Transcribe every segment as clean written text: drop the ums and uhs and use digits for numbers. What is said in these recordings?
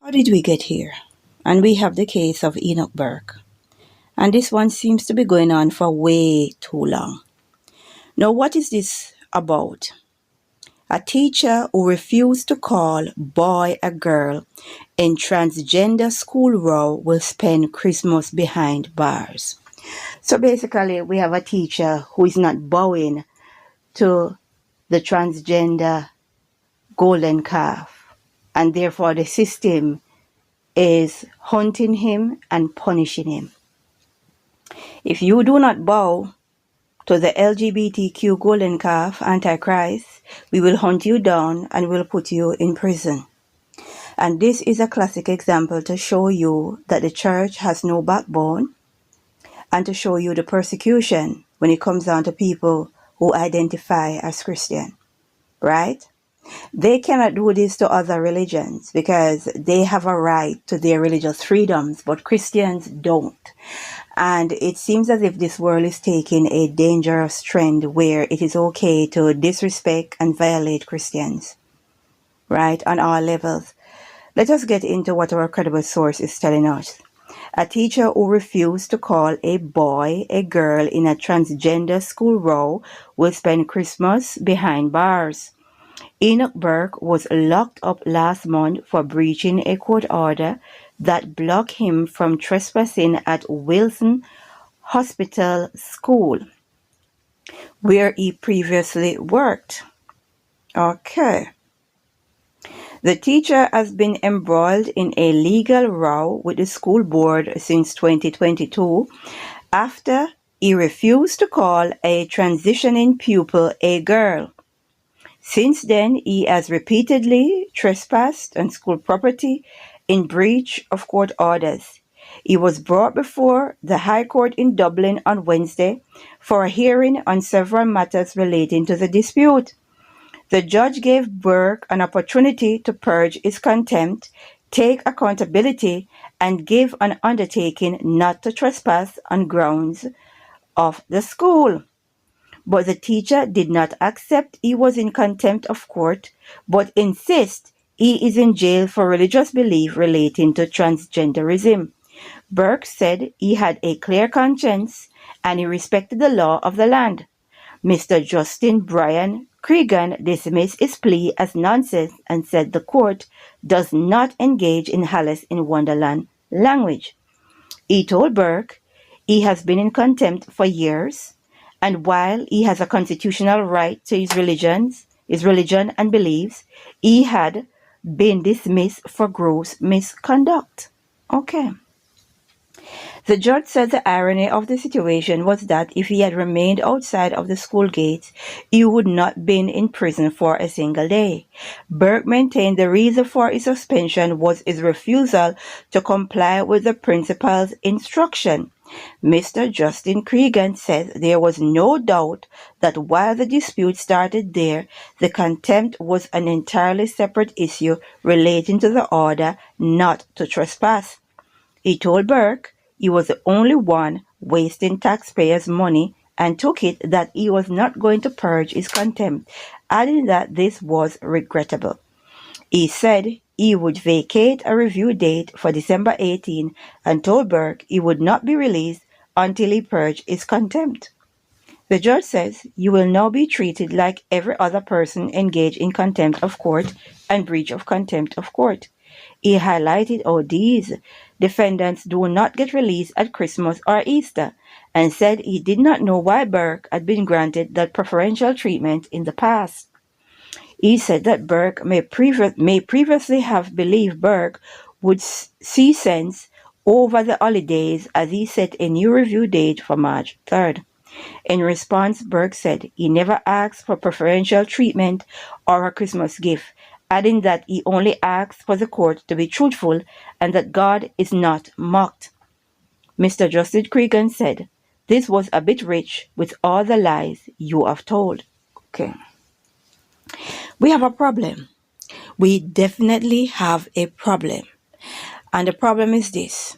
How did we get here? And we have the case of Enoch Burke. And this one seems to be going on for way too long. Now, what is this about? A teacher who refused to call boy a girl in transgender school row will spend Christmas behind bars. So basically, we have a teacher who is not bowing to the transgender golden calf, and therefore the system is hunting him and punishing him. If you do not bow to the Lgbtq golden calf, Antichrist, we will hunt you down and will put you in prison. And this is a classic example to show you that the church has no backbone, and to show you the persecution when it comes down to people who identify as Christian, right? They cannot do this to other religions because they have a right to their religious freedoms, but Christians don't. And it seems as if this world is taking a dangerous trend where it is okay to disrespect and violate Christians, right, on all levels. Let us get into what our credible source is telling us. A teacher who refused to call a boy a girl in a transgender school row will spend Christmas behind bars. Enoch Burke was locked up last month for breaching a court order that blocked him from trespassing at Wilson Hospital School, where he previously worked. Okay. The teacher has been embroiled in a legal row with the school board since 2022 after he refused to call a transitioning pupil a girl. Since then, he has repeatedly trespassed on school property in breach of court orders. He was brought before the High Court in Dublin on Wednesday for a hearing on several matters relating to the dispute. The judge gave Burke an opportunity to purge his contempt, take accountability, and give an undertaking not to trespass on grounds of the school. But the teacher did not accept he was in contempt of court, but insists he is in jail for religious belief relating to transgenderism. Burke said he had a clear conscience and he respected the law of the land. Mr. Justin Brian Cregan dismissed his plea as nonsense and said the court does not engage in Alice in Wonderland language. He told Burke he has been in contempt for years, and while he has a constitutional right to his religion and beliefs, he had been dismissed for gross misconduct. Okay. The judge said the irony of the situation was that if he had remained outside of the school gates, he would not have been in prison for a single day. Burke maintained the reason for his suspension was his refusal to comply with the principal's instruction. Mr. Justin Cregan said there was no doubt that while the dispute started there, the contempt was an entirely separate issue relating to the order not to trespass. He told Burke he was the only one wasting taxpayers' money and took it that he was not going to purge his contempt, adding that this was regrettable. He said he would vacate a review date for December 18 and told Burke he would not be released until he purged his contempt. The judge says you will now be treated like every other person engaged in contempt of court and breach of contempt of court. He highlighted how these defendants do not get released at Christmas or Easter and said he did not know why Burke had been granted that preferential treatment in the past. He said that Burke may previously have believed Burke would see sense over the holidays as he set a new review date for March 3rd. In response, Burke said he never asked for preferential treatment or a Christmas gift, adding that he only asked for the court to be truthful and that God is not mocked. Mr. Justin Cregan said, "This was a bit rich with all the lies you have told." Okay. We have a problem. We definitely have a problem. And the problem is this.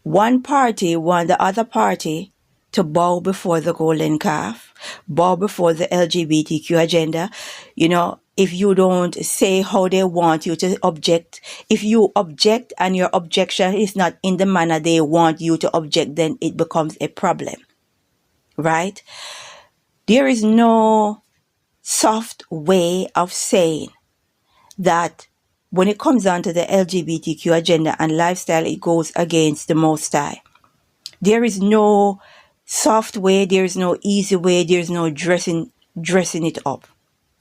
One party want the other party to bow before the golden calf, bow before the LGBTQ agenda. You know, if you don't say how they want you to object. If you object and your objection is not in the manner they want you to object, then it becomes a problem, right? There is no soft way of saying that when it comes down to the LGBTQ agenda and lifestyle, it goes against the Most High. There is no soft way, there is no easy way, there is no dressing it up,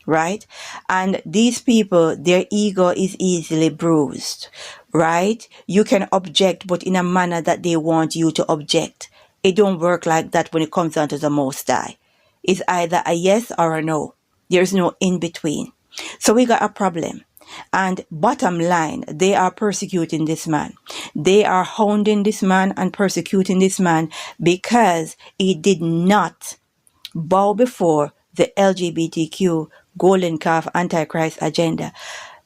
right? And these people, their ego is easily bruised, right? You can object, but in a manner that they want you to object. It don't work like that when it comes down to the Most High. It's either a yes or a no. There's no in between. So we got a problem. And bottom line, they are persecuting this man. They are hounding this man and persecuting this man because he did not bow before the LGBTQ golden calf antichrist agenda.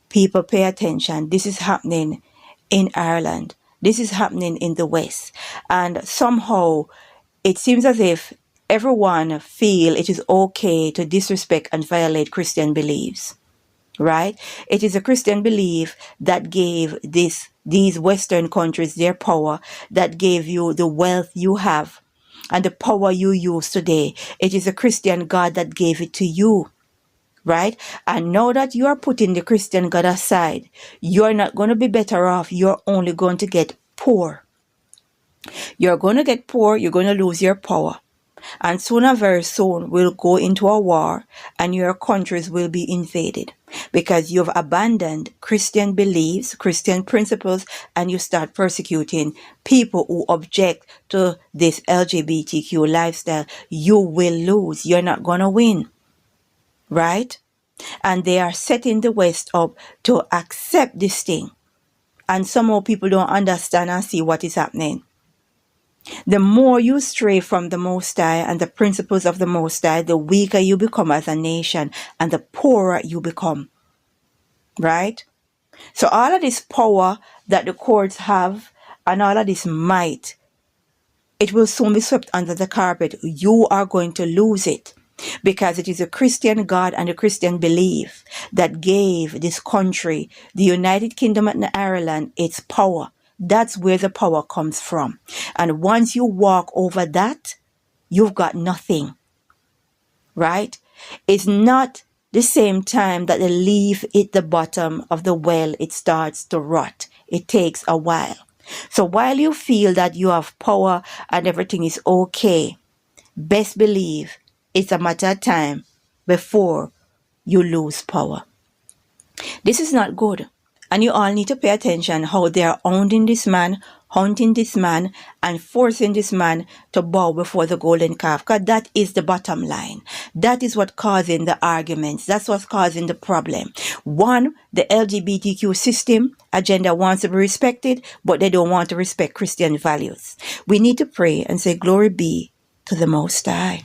People, pay attention. This is happening in Ireland. This is happening in the West. And somehow it seems as if everyone feel it is okay to disrespect and violate Christian beliefs. Right? It is a Christian belief that gave these Western countries their power, that gave you the wealth you have and the power you use today. It is a Christian God that gave it to you. Right? And now that you are putting the Christian God aside, you're not going to be better off. You're only going to get poor. You're going to get poor. You're going to lose your power. And sooner, very soon, we'll go into a war and your countries will be invaded because you've abandoned Christian beliefs, Christian principles, and you start persecuting people who object to this LGBTQ lifestyle. You will lose. You're not going to win. Right? And they are setting the West up to accept this thing. And somehow people don't understand and see what is happening. The more you stray from the Most High and the principles of the Most High, the weaker you become as a nation and the poorer you become. Right? So all of this power that the courts have and all of this might, it will soon be swept under the carpet. You are going to lose it because it is a Christian God and a Christian belief that gave this country, the United Kingdom and Ireland, its power. That's where the power comes from. And once you walk over that, you've got nothing. Right? It's not the same time that the leaf hit the bottom of the well, it starts to rot. It takes a while. So while you feel that you have power and everything is okay, best believe it's a matter of time before you lose power. This is not good. And you all need to pay attention how they are hounding this man, hunting this man, and forcing this man to bow before the golden calf. Because that is the bottom line. That is what's causing the arguments. That's what's causing the problem. One, the LGBTQ system agenda wants to be respected, but they don't want to respect Christian values. We need to pray and say, glory be to the Most High.